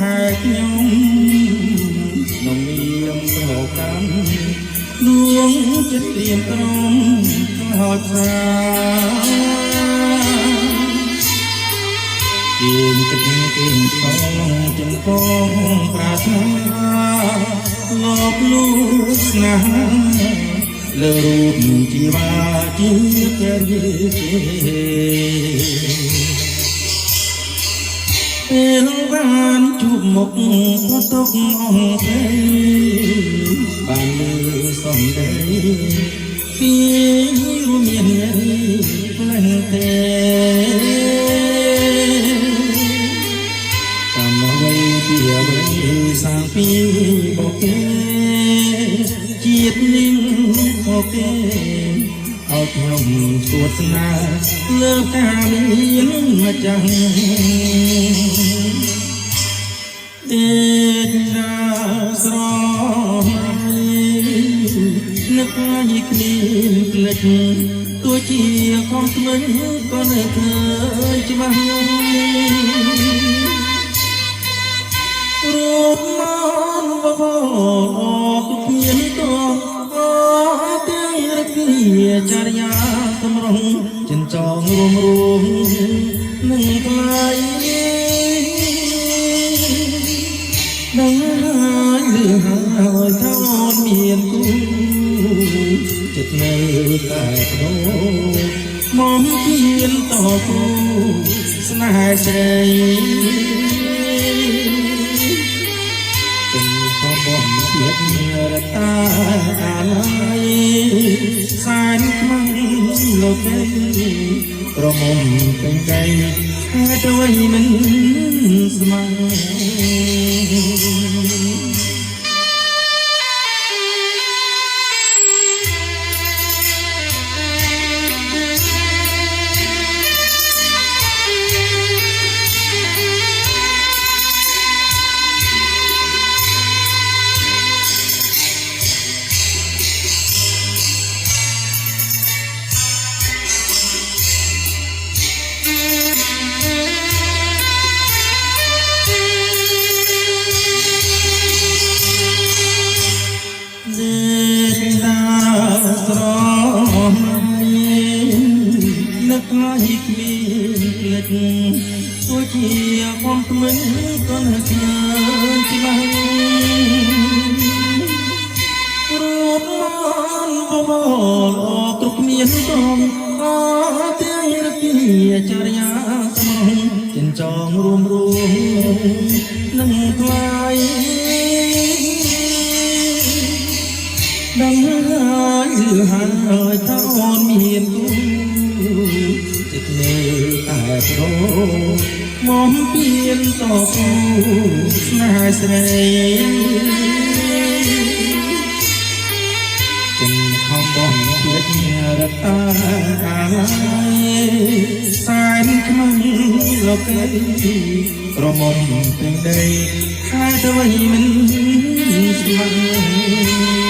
ហាខ្ញុំនំនាមប្រកាន់ដួងចិត្តលៀមត្រង់ខោចាជាងគិតគេងផងចំពងប្រាថ្នាលោកលូស្នេហាលើរូបជីវាជាព្រះយេពេលបានជួបមុខក៏ទុកអងទេបានលើសំដីពីរួមមានផ្លែទេតាមអ្វីពីអ្វីសាងពីបកគេជាតិនេះក៏គេឲ្យខ្ញុំសួតស្នាលើការមានម្ចាស់ទេណាស្រនឹកឲ្យគ្មានផ្លេចទោះជាខំស្មិនក៏នៅឃើញច្បាស់រូបមកបបទុកមានតទាំងរគ្រាចរិយាសម្រងចិញ្ចងរួមនឹងថ្លៃដឹងហើយលឺហើយថាអូនមានគូចិត្តនៅតែបដូរមកមានតគូស្នេហ៍ស្រីចំខំបងទៀតរតាអាឡ័យសែនខ្មាំងលោកទេក្រមុំពេញកៃហេតុអ្វីមិនស្ម័នឹកឲ្យគ្មានផ្លេចទោះជាខំថ្មិញក៏នៅឃើញច្បាស់រូបមកបបល្អគ្រប់មានត្រង់ក៏ទាំងរពីចរិយាស្មងចិញ្ចងរួមនឹងថ្លៃដឹងហើយលឺហើយថាអូនមានគូចិត្តនៅតែប្រោមកពៀនតគូស្នេហ៍ស្រីចិនខំបងភ្លេចរតាអាឡ័យសែនខ្មាំងលោកទេក្រមុំទាំងដីហេតុអ្វីមិនស្ម័គ្រ